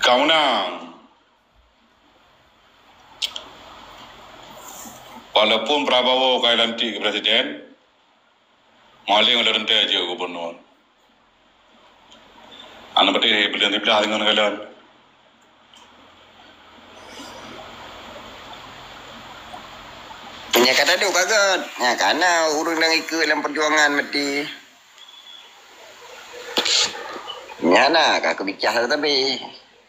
Kaunang, walaupun Prabowo kaya lantik presiden, maling oleh rentai aja gubernur. Anak berarti belian dengan kalian. Punya kata tu bagus. Ya, karena urang dan ikut dalam perjuangan mesti. Ya nak, aku bicara tapi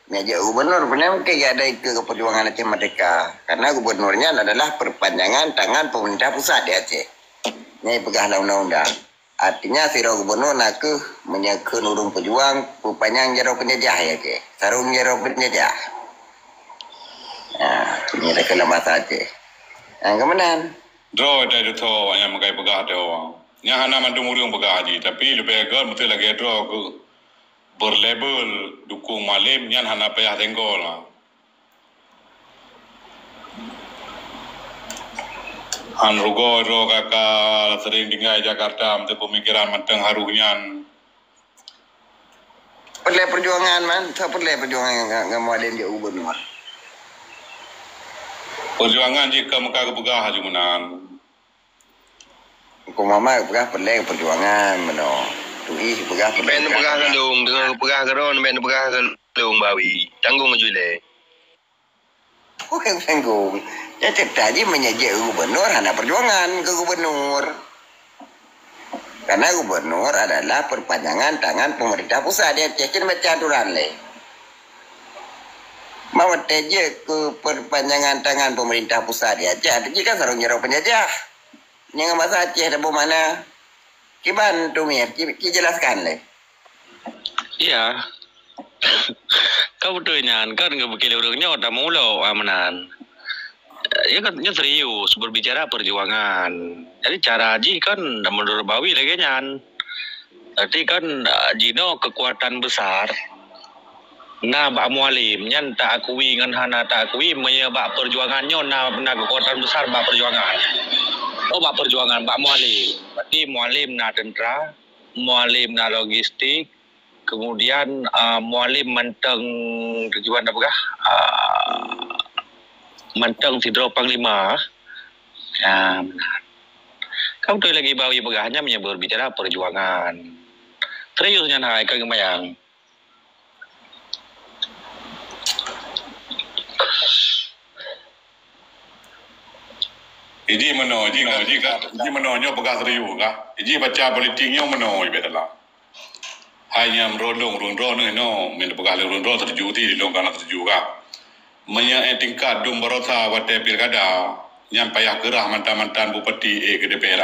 ngajak gubernur punya mungkin ada ikut ke perjuangan Aceh Merdeka. Karena gubernurnya adalah perpanjangan tangan pemerintah pusat di Aceh. Ini pegahlah undang-undang. Artinya siro gubernur nak ke menyekun urung pejuang perpanjang jaro penjajah ya Aceh. Sarung jaro penjajah. Ini ada kelam masa Aceh. Kemudian Draw ada tu yang makai pegah ada orang. Yang hana mandu muriung pegah haji, tapi lebih agak mesti lagi draw ke berlabel dukung malim yang hana payah tenggol lah. Han rugo kakak sering tinggal Jakarta, mesti pemikiran manteng harunya. perlu perjuangan man, tak perlu perjuangan dengan malim dia gubernur. Perjuangan jika muka kepegah haji menan. Kau mama pegah perlu perjuangan mano. Tui pegah perlu. Ben pegah kalung dengan pegah karon ben pegah kalung bawi. Tanggung jule. Bukan tanggung. Ya tadi menyajak gubernur hanya perjuangan ke gubernur. Karena gubernur adalah perpanjangan tangan pemerintah pusat. Dia cekin macam aturan le. Mau teje ke perpanjangan tangan pemerintah pusat dia. Jadi kan sarung jero penjajah. Yang masa Aceh ada mana? Kiban tu mir, jelaskan le. Iya. Kau betul nyan kan nggak begini orangnya udah mulu amanan. Ya kan serius berbicara perjuangan. Jadi cara Haji kan menurut Bawi lagi nyan. Tadi kan Jino kekuatan besar. Nah, Pak Mualim, nyan tak akui dengan hana tak akui menyebab perjuangannya nah kekuatan besar bak perjuangan. Oh, bak perjuangan Pak Mualim. Berarti Mualim na tentera, Mualim na logistik, kemudian Mualim menteng tujuan apakah? Menteng Sidro Panglima. Ya, benar. Kamu tu lagi bawi pegahnya menyebut bicara perjuangan. Seriusnya hai kau gemayang. Iji menonyo pegah serius kah? Iji baca politiknya menonyo betul. Hanya merondong ni no, min pegah merondong terju ti long kana terju kah? Menya tingkat dum berota wate pilkada yang payah gerah mantan-mantan bupati ke DPR.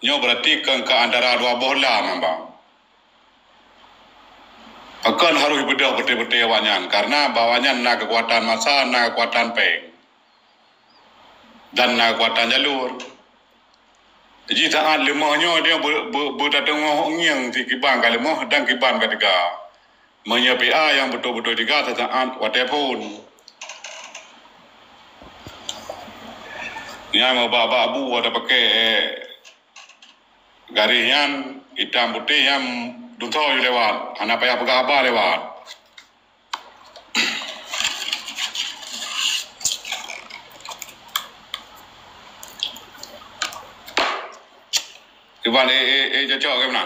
Nyo berarti ke antara dua bola mamba. Akan harus bedah betul-betul awanyan karena bawanya na kekuatan masa, na kekuatan peng. Dan na kekuatan jalur. Jadi saat lemahnya dia berdatang yang di kiban ke lemah dan kiban ketiga. Menyepi yang betul-betul tiga saat whatever. Yang mau babu ada pakai garisnya hitam putih yang duntau lewat. Anak payah pegang apa lewat. Iban cocok ke mana?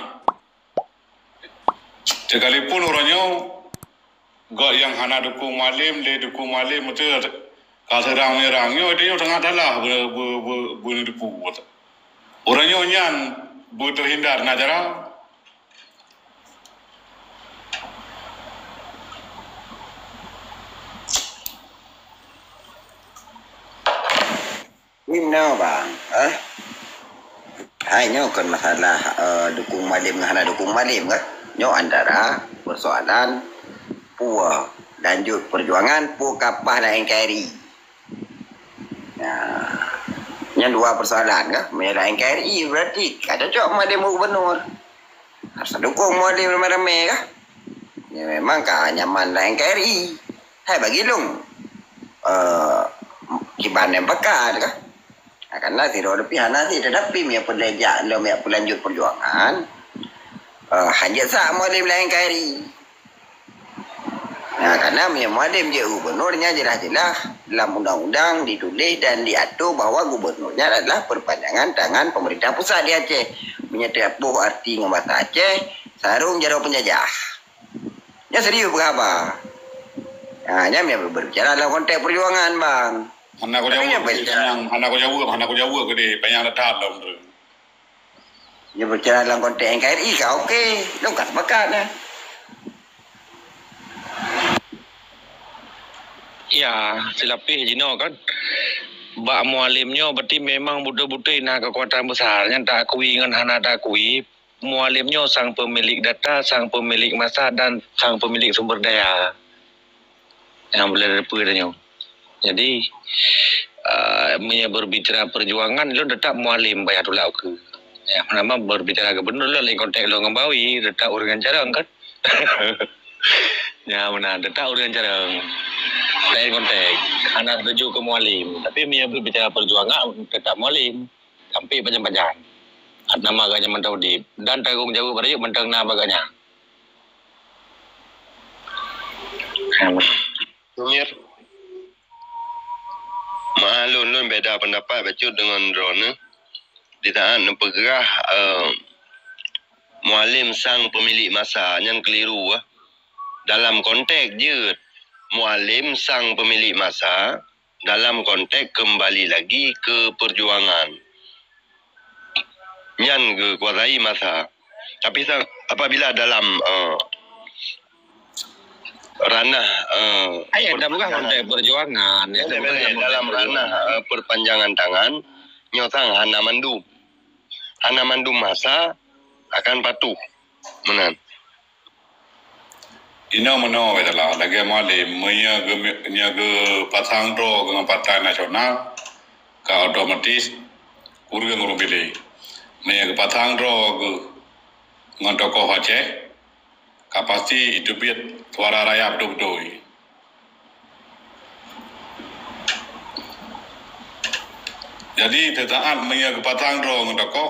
Sekalipun orangnya gak yang hana dukung malim, le dukung malim itu kalau serang-serangnya dia tengah dalah bunuh dukung. Orangnya nyan terhindar najara. Ini bang, hanya kan masalah dukung malim dengan dukung malim kan? Nyo antara persoalan puah lanjut perjuangan puah kapah dan NKRI. Yang dua persoalan kan? Merah NKRI berarti ada cok malim gubernur. Harus dukung malim ramai-ramai kan? Ya memang kan nyaman lah NKRI. Hai bagi long. Kiban yang pekat kan? Karena tidak ada pihak nanti tetapi dia pelajak dia pelanjut perjuangan hanya sah boleh bilang KRI karena Karena mualim je gubernurnya jelas-jelas dalam undang-undang ditulis dan diatur bahwa gubernurnya adalah perpanjangan tangan pemerintah pusat di Aceh. Menyetiapuh arti dengan bahasa Aceh, sarung jaro penjajah. Ya serius berapa? Hanya berbicara dalam konteks perjuangan, bang. Anak ko Jawa ke dia banyak letak dalam tu. Dia berbicara dalam konteks NKRI kau okey. Lu kat sepakat lah. Ya, silapih Jino kan. Bak mualimnya berarti memang budak-budak nak kekuatan besarnya tak akui dengan hana tak akui. Mualimnya sang pemilik data, sang pemilik masa dan sang pemilik sumber daya. Yang boleh dapatnya. Jadi berbicara perjuangan lo tetap mualim bayar tolak ke. Ya, nama berbicara gubernur lo lain konteks lo ngembawi, tetap urusan jarang kan. Ya, mana tetap urusan jarang. Lain konteks, anak setuju ke mualim. Tapi berbicara perjuangan tetap mualim. Sampai panjang-panjang. Nama agaknya mentau di dan tanggung jawab pada yuk mentang nama agaknya. Sumir. Maklun beda pendapat baca dengan drone. Di tahan pegerah mualim sang pemilik masa yang keliru dalam konteks je mualim sang pemilik masa dalam konteks kembali lagi ke perjuangan yang kuasai masa. Tapi apabila dalam ranah Ayat dah bukan konteks perjuangan. dalam ranah perpanjangan tangan nyotang hana mandu masa akan patuh menan. Ino meno adalah lagi malim menyaga pasang ro dengan Partai Nasional ke otomatis urang pilih. Menyaga pasang ro dengan tokoh Aceh kapasti itu biar suara rakyat betul-betul. Jadi tetaat menyaga pasang ro dengan tokoh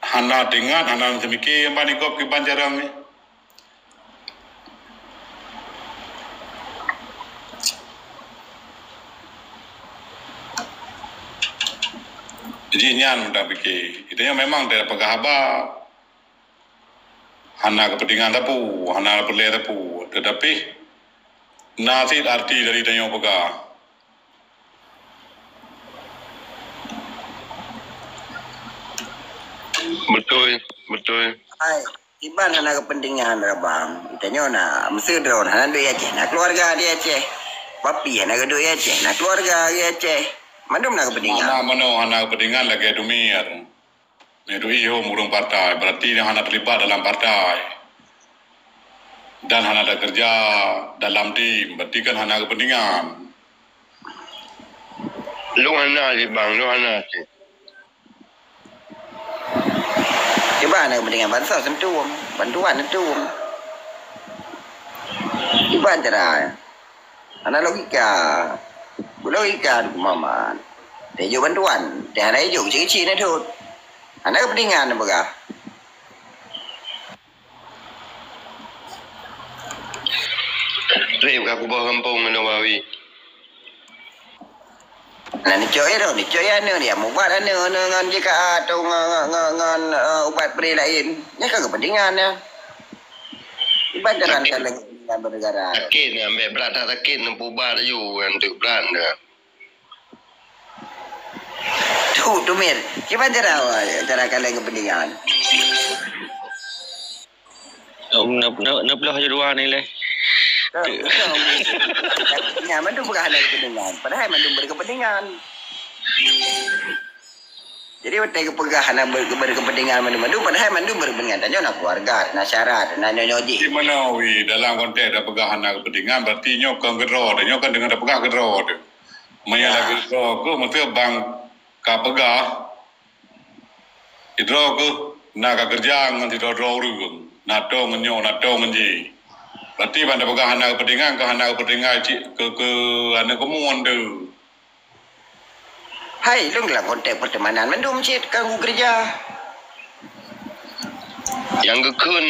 hana dengar hana semikir yang panikop ke banjarang ni. Jadi nyan dah fikir. Itanya memang dia pegang apa. Hana kepentingan tapu, hana pelai tapu. Tetapi nasib arti dari tanya pegang. Betul. Hai, iban hana kepentingan dah bang. Itanya nak mesti drone hana duit Aceh, nak keluarga dia Aceh. Papi hana duit Aceh, nak keluarga dia Aceh. Mandum nak kepentingan. Hana kepentingan lagi dumir. Itu iyo murung partai. Berarti dia hana terlibat dalam partai. Dan hana ada kerja dalam tim. Berarti kan hana kepentingan. Lu hana je bang, lu hana je. Iban hana kepentingan bangsa sentuh. Bantuan itu. Iban cara. Hana logika. Logika mama. Dia bantuan. Dia ada hijau kecil-kecil ni tu. Anak kepentingan apa kah? Trip aku bawa kampung menawawi. Nah ni coy tu, ni coy ana dia mau buat ana dengan jika atau dengan ubat peri lain. Ni kan kepentingan ya. Iban jalan kalau kepentingan bernegara. Sakit ni ambil berat tak sakit ni pubar you untuk berat dah. Tu Mir. Gimana cara kalian kepentingan? Nak belah je dua ni leh. Ya, mandu bukan hanya kepentingan. Padahal mandu berkepentingan. Jadi betul kepegahan berkepentingan mandu. Padahal mandu berkepentingan. Tanya nak keluarga, nak syarat, nak nyoji. Di mana dalam konteks ada pegahan kepentingan berarti nyokang gedro. Nyokang dengan ada pegah gedro. Maya lagi gedro ke mesti bang kapegah. Gedro ke nak kerja dengan tidak dorong. Nato menyo, nato menji. Berarti pada pegahan kepentingan ke anak kemuan tu. Hai, lu dalam konteks pertemanan mandu mesti ganggu kerja. Yang kekun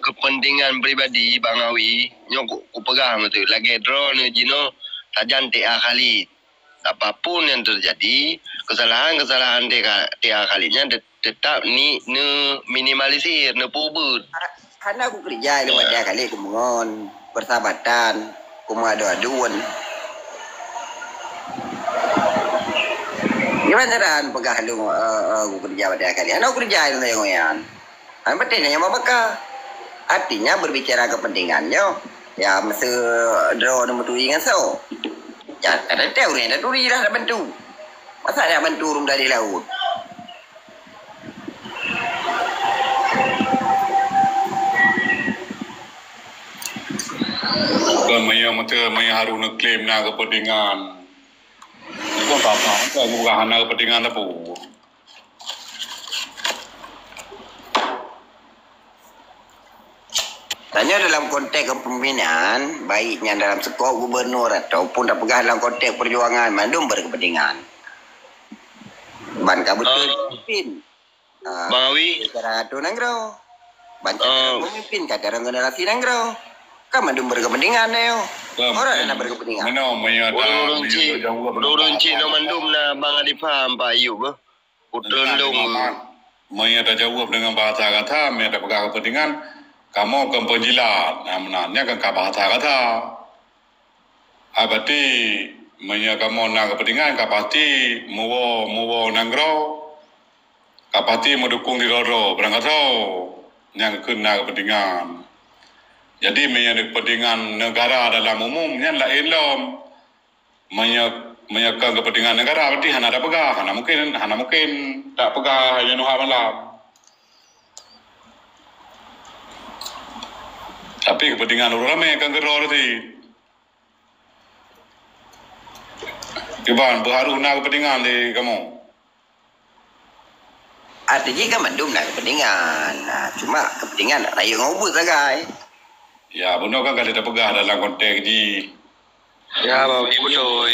kepentingan pribadi Bang Awi, nyok ku pegang tu. Lagi draw ni Jino tajan TA kali. Apapun yang terjadi, kesalahan-kesalahan TA kalinya tetap ni minimalisir, pubut. Karena aku kerja di pada kali aku mengon persahabatan, aku adu-aduan. Gimana kan pegah lu aku kerja pada kali. Aku kerja itu yang yang pentingnya yang apa? Artinya berbicara kepentingannya, ya mesti draw nomor tu ingat so. Ya, ada teori, ada turi lah, ada bantu. Masa ada bantu rum dari laut? Kan maya harus nak claim nak kepentingan. Itu apa? Aku bukan hanya kepentingan apa. Tanya dalam konteks kepemimpinan, baiknya dalam skop gubernur ataupun dah pegah dalam konteks perjuangan, mandum berkepentingan. Ban kabupaten pemimpin. Bang Awi, Cara tu nanggro. Ban pemimpin kata orang generasi nanggro. Kan mandum berkepentingan yo. Orang nak berkepentingan. Mana maya dah. Urun cik no mandum na Bang Adi faham Pak Ayub. Utrundung. Maya dah jawab dengan bahasa kata, maya dah pegang kepentingan. Kamu ke penjilat, namanya kan bahasa kata. Berarti maya kamu nak kepentingan, kapati muwo nanggro, kapati mendukung di roro, berangkat yang kena kepentingan. Jadi maya kepentingan negara dalam umumnya lain lom. Maya kepentingan negara berarti hana ada pegah, hana mungkin tak pegah yang nuha malam. Tapi kepentingan orang ramai kan geror tadi. Iban berharu nak kepentingan di kamu. Artinya kan mandum nak kepentingan. Cuma kepentingan rakyat ngobut sagai. Ya, benar kan kalau dah pegah dalam konteks ji. Ya, betul.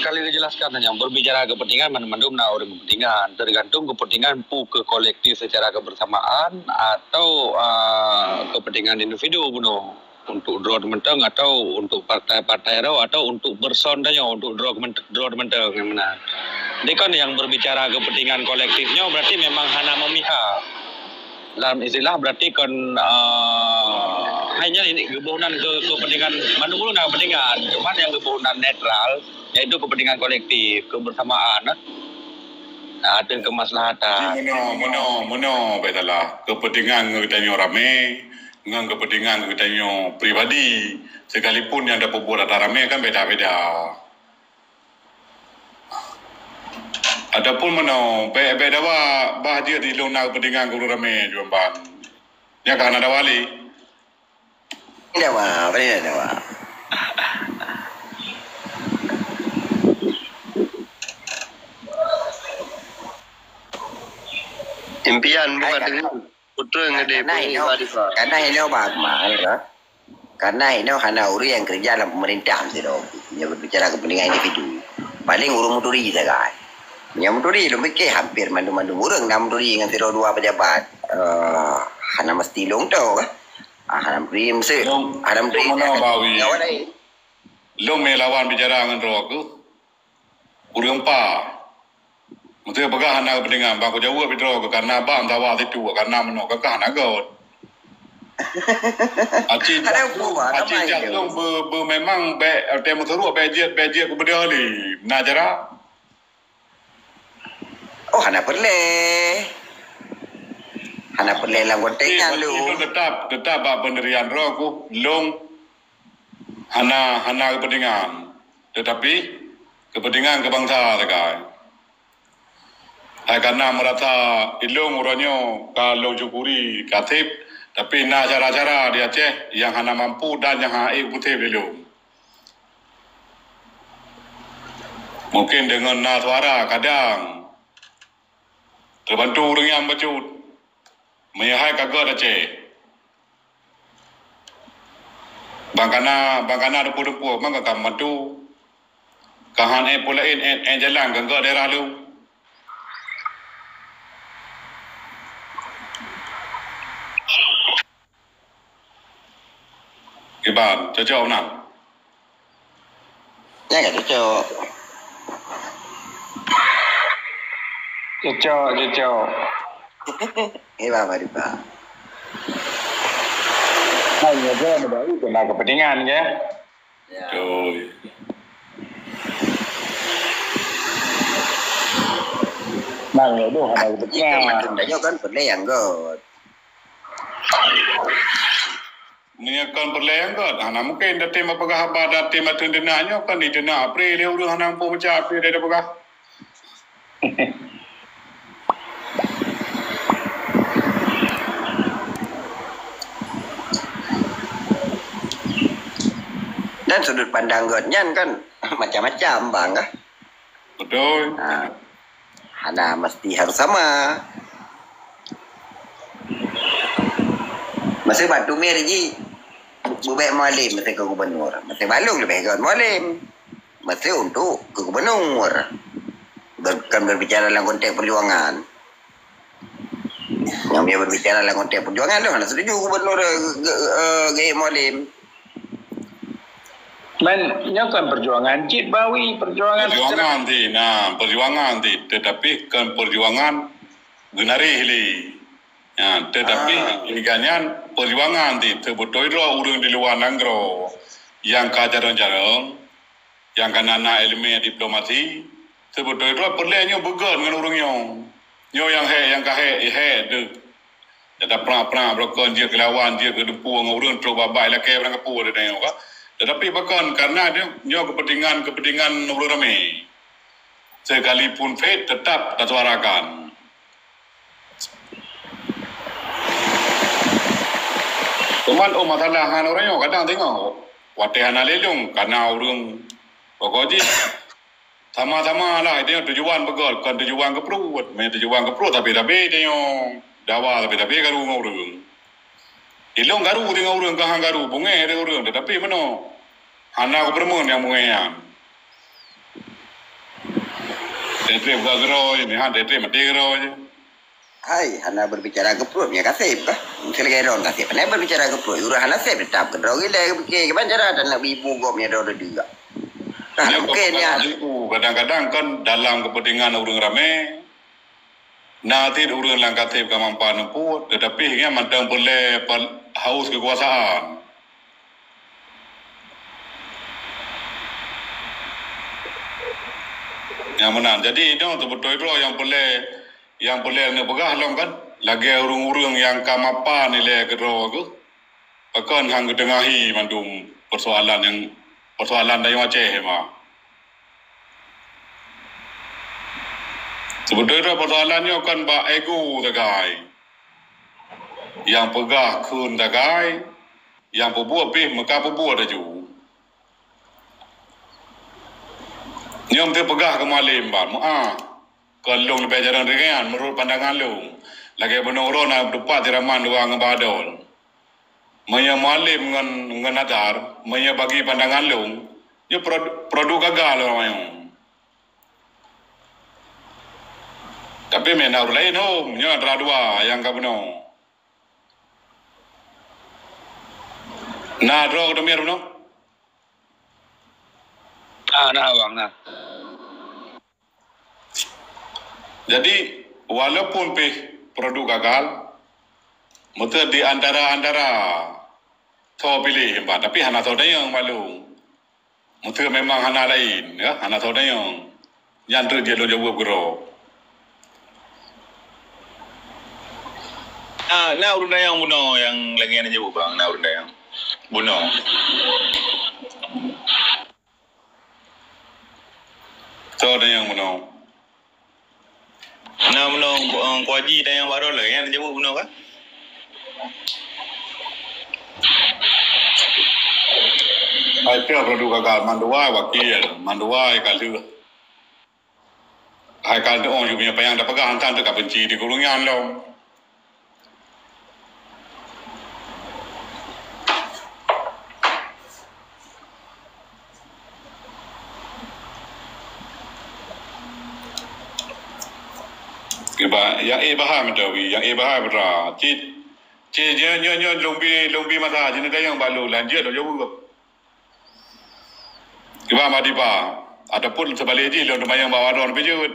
Kali dijelaskan yang berbicara kepentingan mandum nak orang kepentingan, tergantung kepentingan ke kolektif secara kebersamaan atau kepentingan individu bunuh untuk draw mentang atau untuk partai-partai atau untuk bersondanya untuk draw mentang yang mana. Jadi kan yang berbicara kepentingan kolektifnya berarti memang hanya memihak. Dalam istilah berarti kan hanya ini kebunan kepentingan mandum dulu nak kepentingan, cuma yang kebunan netral yaitu kepentingan kolektif, kebersamaan. Ada kemaslahatan. Mono betalah kepentingan ngetanyo rame, ngang kepentingan ngetanyo pribadi, sekalipun yang dapat buat rame kan beda-beda. Adapun mono beda bahagia di lona kepentingan guru rame jual ban. Ya kan ada wali. Tidak wah, tidak wah. Impian bukan dengan putra ngede karena ini bagma kan. Karena ini hanya uri yang kerja dalam pemerintah mesti dong. Dia berbicara kepentingan individu. Paling urung muturi saja. Yang muturi lu mikir hampir mandu-mandu urang nam muturi dengan tiro dua pejabat. Hana mesti long tau kan. Hana prim se. Hana prim. Lu melawan bicara dengan roku. Urang pa. Mesti pegah nak kepentingan bangku jauh bidro karena bang tawa itu karena menok kekah nak god. Aci jatuh memang temu teruk bejiat ke benda ni najara. Oh hana perle lah konteknya lu. Itu tetap pendirian roku long hana kepentingan tetapi kepentingan kebangsa tegai. Karena merasa ilung uranyo kalau jukuri katib tapi na cara-cara dia ceh yang hana mampu dan yang haik putih belum. Mungkin dengan na suara kadang terbantu orang yang becut menyahai kagak dah ceh. Bangkana depu-depu maka kam bantu kahan pulain jalan kagak daerah lu. Iban, cocok nak. Ya kan cocok. Cocok. Apa riba? Hanya dia ada kena kepentingan ke? Ya. Rồi. Mang itu ada Jika kepentingan. macam dah kan perlayan kot. Menyakan perlayan kot. Hana mungkin dah tema pegah apa dah tema tendenanya kan di dena April dia udah hana pun macam April dia dah pegah. Dan sudut pandang gotnya kan macam-macam bang kan. Betul. Hana mesti harus sama. Masa batu merji bubek malim masa ke gubernur. Masa balung lebih ke malim. Masa untuk ke gubernur. Bukan berbicara dalam konteks perjuangan. Yang dia berbicara dalam konteks perjuangan tu hana setuju gubernur gaya malim. Men, kan perjuangan Cik Bawi, perjuangan Perjuangan di, tetapi kan perjuangan genari hili. Ya, tetapi ikannya perjuangan di terbetul urang di luar negara yang kajaran-jaran, yang kanana elemen diplomasi, terbetul perlenya began dengan orangnya. Yang he tu. Ada pernah berlaku dia kelawan dia ke depu orang coba baik lah ke orang kepu dia tengok kan. Tetapi bahkan karena dia kepentingan orang ramai. Sekalipun faith tetap tak suarakan. Cuman masalah han orang yang kadang tengok watihan lelung karena orang pokoknya sama-sama lah dia tujuan begal kan tujuan ke perut, tujuan ke perut tapi dia yang dawa tapi garu orang. Ilong garu dengan orang kahang garu bunga ada orang tetapi mana anak bermun yang bunga tetap gagro ini han tetap mati gagro je. Hai, hana berbicara ke perut punya kasih kah? Selagi orang kasih, pernah berbicara ke perut. Urang hana saya tetap ke drog gila ke banjara dan nak ibu gom punya drog juga. Nah, mungkin ya. Kadang-kadang kan dalam kepentingan orang ramai nanti orang lang katib kemampuan pun tetapi hingga mantang boleh haus kekuasaan. Yang menang. Jadi itu betul itu yang boleh nepegah long kan lagi orang-orang yang kamapan nilai kedua tu bahkan hang kedengahi mandum persoalan dari Aceh mah. Sebetulnya persoalannya kan ba ego tagai. Yang pegah kun tagai, yang pebuat pih maka pebuat aju. Nyom tu pegah ke malim ba, kalau lebih jalan ringan menurut pandangan lu. Lagi benar orang dapat diraman dua ngebadol. Maya malim ngan adar, maya bagi pandangan lu, dia produk gagal orang yang. Tapi menaur lain nya ada dua yang kabuno. Nah, drog demi runo. Nah bang, nah. Jadi walaupun produk gagal, mesti di antara tahu pilih hebat, tapi hana tahu dah yang malu. Mesti memang hana lain, ya, hana tahu dah yang tu dia lo jawab guru. Nah urun dayang buno yang lagi ada jawab bang, nah urun dayang buno. Tahu dah yang mana? Nah buno kuaji dayang baru lagi ada jawab buno kan? Ada produk gagal mandua wakil, mandua kalau hai kalau orang juga punya yang dapat hantar tu kabenci di gulungan lo. Yang bahaya mendawi, yang bahaya berah. je nyo lombi masa je ne yang balu lanjut do jauh. Kiba mati pa ataupun sebalik je lo yang bawa don pejut.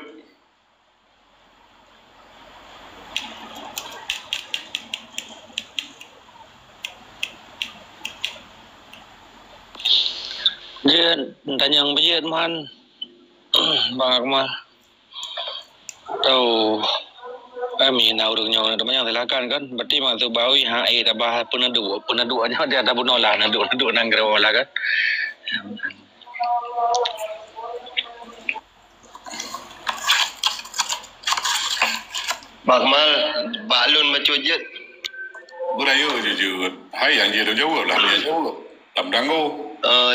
Dia tanyang bejut man. Bang Akmal. Tahu kami nak urungnya nak tanya silakan kan. Berarti maksud bawi hak tabah penadu aja dia ada bunolah nadu nang gerola kan. Bakmal balun macujut. Burayo jujur. Hai yang je jauh lah dia jauh. Tam dango.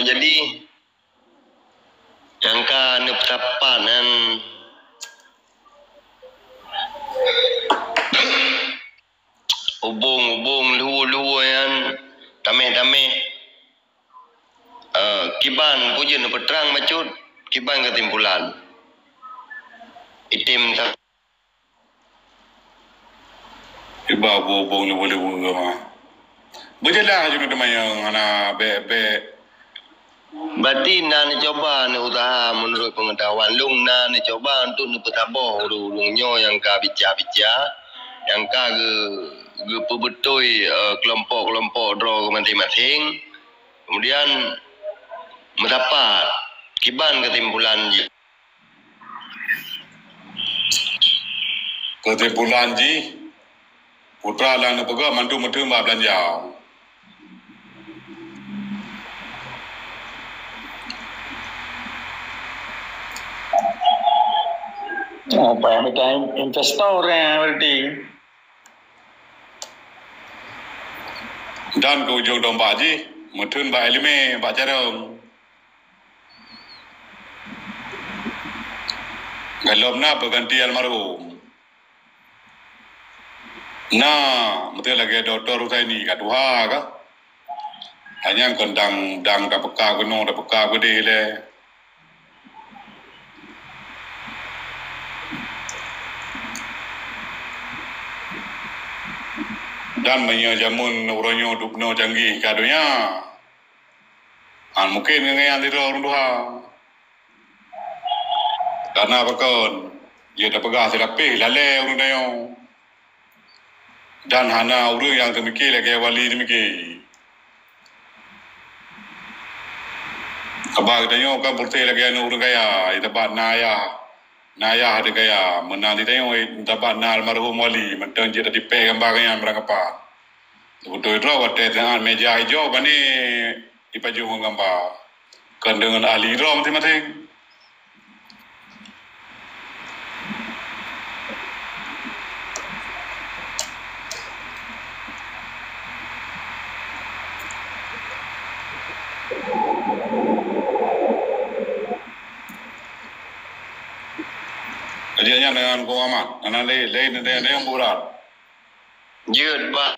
Jadi jangka neptapanan ubung luo yang tame kiban pujen peterang macut kiban ketimpulan itim tak Iba bobong lu boleh bunga. Berjalan juga teman yang anak be. berarti nak coba nak usaha menurut pengetahuan lung nak coba untuk nak bertabah lungnya yang ka bica yang ka ge pebetoi kelompok-kelompok draw masing-masing kemudian mendapat kiban ketimpulan Ji putra lang na pagka mantu mbak belanja. Apa yang kita investor yang berarti. Dan ke ujung domba ji, mutun mbak elime, mbak jarang. Galom na berganti almarhum. Nah, betul lagi doktor saya ni kat Tuhan kan. Hanya kandang dang dah peka gunung dah peka gede le. Dan banyak jamun orangnya dupno canggih kadonya. Mungkin dengan yang orang Tuhan. Karena apa kan? Dia dah pegah serapih lale orang dayo. Dan hana urang yang temikir lagi wali temikir. Kabag tayo kan purte lagi anu urang kaya itapat naya ada kaya menanti tayo itapat na almarhum wali mentang je tadi pe gambar yang berangkapa. Betul itu waktu dengan meja hijau bani ipaju gambar. Kan dengan ahli rom masing-masing. Kajiannya dengan kau amat, anak lain yang berat. Jut pak.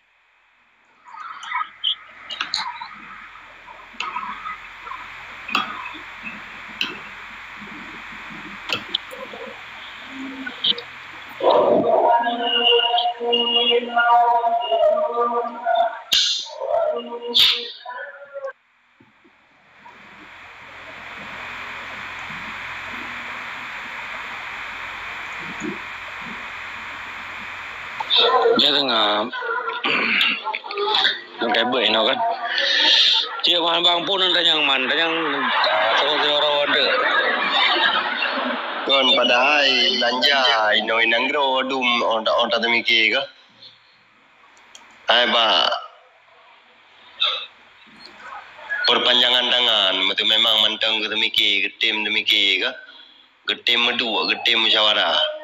Dia tengah kayak baik no kan. Cik bang pun tanyang man, tanyang soro ada. Kon padahal belanja ino inangro dum on temiki ke. Hai ba. Perpanjangan tangan itu memang mantang ke temiki, ke tim temiki ke. Ke tim medua, ke tim musyawarah.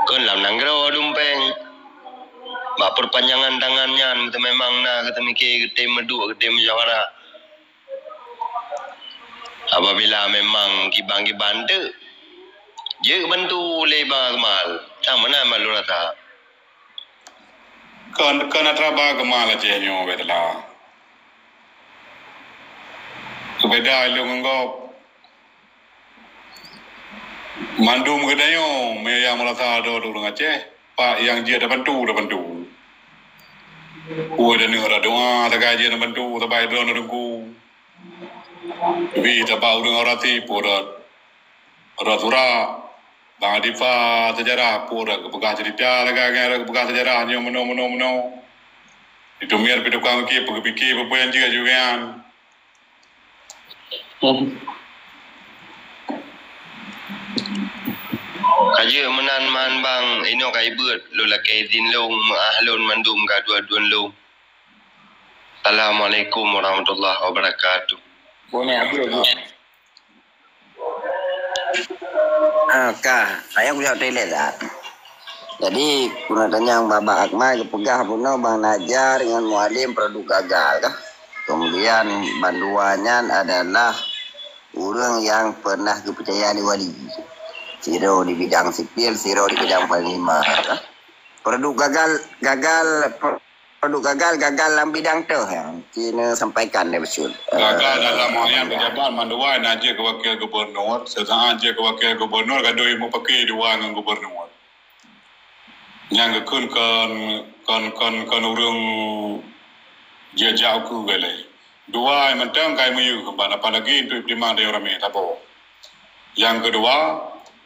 Kon lam nanggro dumpeng. Ba perpanjangan tangannya itu memang na ke temiki, ke tim medua, ke tim musyawarah. Apabila memang kibang-kibang tu, je bantu oleh Bang Akmal. Tak mana malu rasa. Kan atraba Akmal aja nyo betala. Beda lu ngok. Mandum kedayo, me yang merasa ada orang Aceh, pak yang dia ada bantu. dan negara doa tagaji na bantu tabai drone na dengku. Bi tabau dengan orati pura ratura bang adifa sejarah pura kepegah cerita laga kepegah sejarahnya meno. Itu miar pidu kang ki pikir apa yang juga kan. Kaje menan man bang ino kai beut lo la kai din long ahlun mandum ka dua-duan long. Assalamualaikum warahmatullahi wabarakatuh. Boleh apa? Saya punya toilet lah. Jadi kuna tanya Bapak Akmal kepegah puno Bang Najar dengan Mualim produk gagal kah? Kemudian banduannya adalah orang yang pernah kepercayaan di wali. Zero di bidang sipil, zero di bidang panglima. Produk gagal dalam bidang tu yang Cina sampaikan dia betul. Gagal dalam yang pejabat manduai naje ke wakil gubernur, sesaat je ke wakil gubernur kadoi mau pakai dua dengan gubernur. Yang kon urung dia jauh ku gale. Dua yang mentang kai muyu kembali apalagi itu prima dia orang tapo. Yang kedua,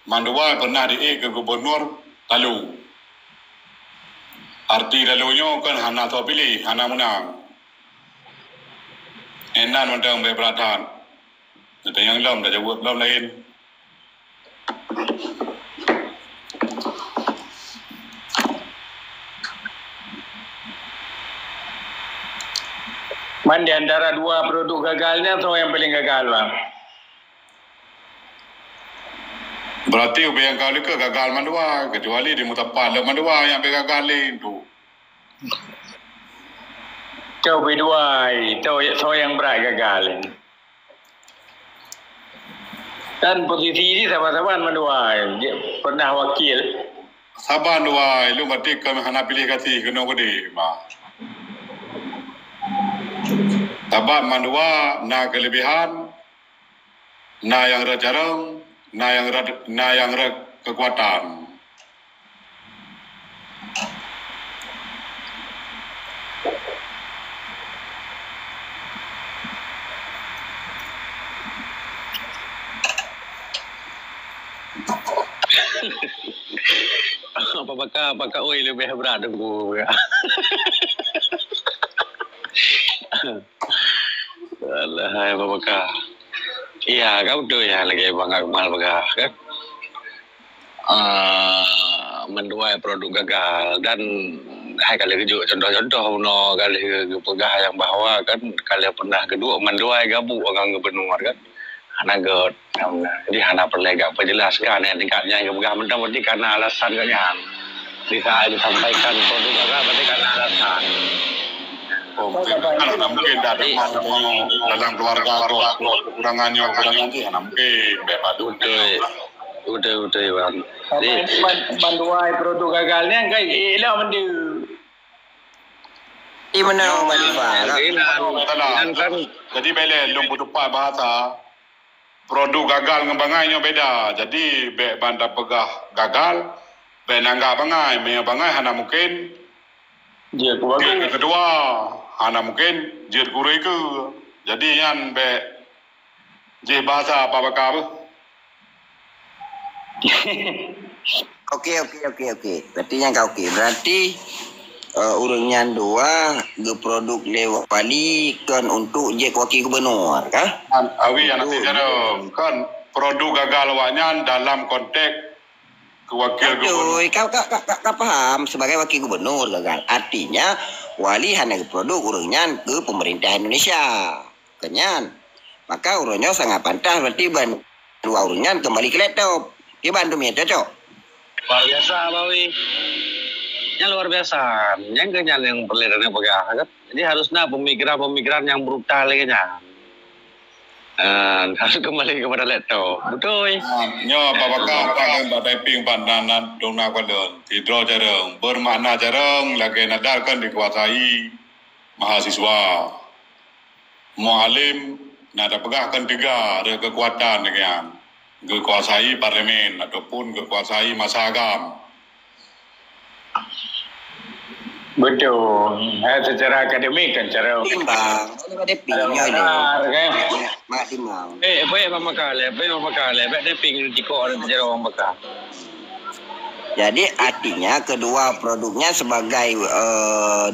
manduai pernah di ke gubernur lalu. Arti lalunya kan hana tahu pilih, hana menang. Enan mentang berperatan. Ada yang dah jawab lain. Man di antara dua produk gagalnya atau yang paling gagal bang? Berarti yang kali ke gagal mandua kecuali di mutapan mandua yang gagal itu. Kau berdua itu yang berat gagal. Dan posisi ini sama-sama mandua pernah wakil. Saban dua lu berarti kami hana pilih kasih kena gede mah. Tabak mandua na kelebihan, na yang jarang, na yang kekuatan. Apakah oi lebih berat aku. Alah, hai Babakah. Iya, kau tu ya lagi Bang Akmal Bagah kan. Menduai produk gagal dan hai kali kejuk contoh-contoh no kali kepegah yang bahawa kan kali pernah kedua menduai gabung orang gubernur kan. Hana god. Jadi hana perlu agak penjelaskan yang tingkatnya kepegah mentang berarti karena alasan kan. Bisa disampaikan produk gagal berarti karena alasan. Oh, mungkin dari dalam keluarga kekurangannya nanti mungkin bebas udah bang. Banduai produk gagalnya enggak elok mende. Di mana kan jadi bela lumpuh tupai bahasa produk gagal ngembangainya beda. Jadi be banda pegah gagal be nangga bangai, me bangai hana mungkin Dia keluarga. Kedua, hana mungkin jir kurui ke. Jadi yang be je bahasa apa bakal? Okey. Berarti yang kau okey. Berarti urangnya dua ge produk lewat wali kan untuk je wakil gubernur kah? Awi yang nanti jarum kan produk gagal awaknya dalam konteks wakil gubernur. Kau faham sebagai wakil gubernur gagal. Artinya wali hanya produk urangnya ke pemerintah Indonesia. Kenyan. Maka urangnya sangat pantas berarti dua urangnya kembali ke laptop. Dia bantu meja cok. Luar biasa Bawi. Yang luar biasa. Yang kenyan yang perlihatnya pegah kan. Jadi harusnya pemikiran yang brutal kayaknya. Harus kembali kepada laptop. Betul. Nyo babakah kan typing pandanan dona kwalon. Tidro jarang bermakna jarang lagi nadarkan dikuasai mahasiswa. Mualim nada pegahkan tiga ada kekuatan dengan kekuasai parlemen ataupun kekuasai masa agam. Betul. Secara akademik kan cara Timbang. Ini ada pingnya ni. kan. Mak timbang. apa yang memakal, ada ping tiko orang sejarah orang bakal. Jadi artinya kedua produknya sebagai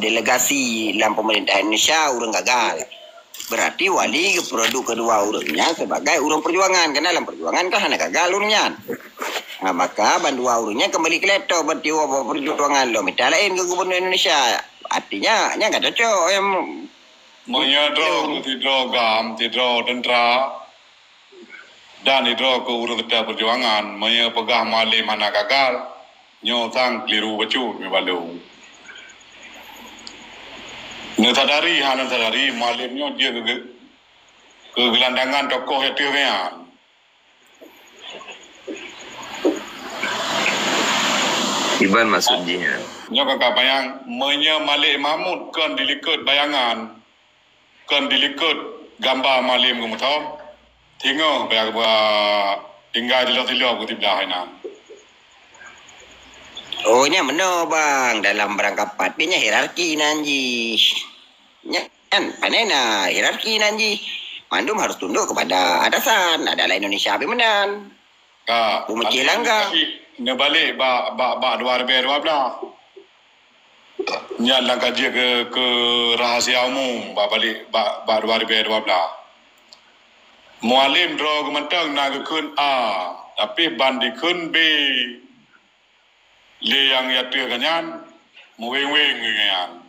delegasi dalam pemerintah Indonesia urang gagal. Berarti wali produk kedua urangnya sebagai urang perjuangan. Karena dalam perjuangan kan hanya gagal urangnya. Nah, maka bandua urangnya kembali ke leto berarti perjuangan lo minta lain ke gubernur Indonesia. Artinya nya enggak cocok yang menyadro tidro gam tidro tentara dan tidro ke urang kerja perjuangan menyepegah malim mana gagal nyo sang keliru bacut me balung. Sadari malimnya dia ke gelandangan tokoh itu kan. Iban maksudnya. Nyo kakak bayang malik Mahmud kan dilikut bayangan kan dilikut gambar malim kumutau tinggal bayang tinggal di lo ku tibelah hainan. Oh nya meno bang dalam berangkat patnya hierarki nanji. Nya kan panena hierarki nanji. Mandum harus tunduk kepada atasan. Adalah Indonesia bemenan. Ka Umuci langga. Ne balik ba 2012. Nya langkah dia ke rahasia umum ba balik ba 2012. Mualim draw kementang na ke kun A tapi bandi kun B. Le yang ya tu kanyan muweng-weng kanyan.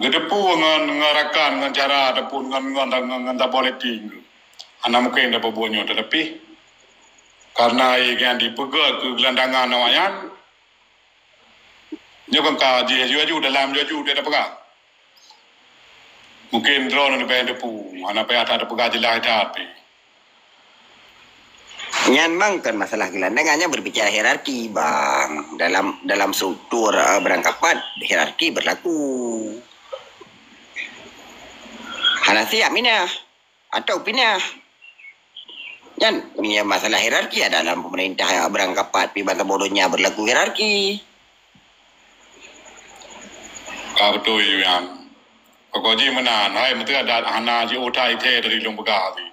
Gedepu ngarakan dengan cara ataupun dengan politik. Anak mungkin dapat bonyo tetapi karena yang dipegang ke gelandangan nawayan nyo kan kaji ju dalam ju dia dapat pegang. Mungkin drone ni bayar depu, anak payah ada pegang jelas tapi. Nyan bang kan masalah gelandangannya berbicara hierarki bang dalam struktur berangkapan hierarki berlaku. Hana siap minah atau pindah. Nyan punya masalah hierarki dalam pemerintah berangkapan pi bantah bodohnya berlaku hierarki. Betul yang. Pokoknya menan, hai mesti ada hana ji utai te dari lung begati.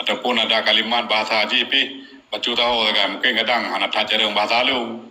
Ataupun ada kalimat bahasa ji pi bacu tahu kan mungkin kadang anak tak cereng bahasa lu.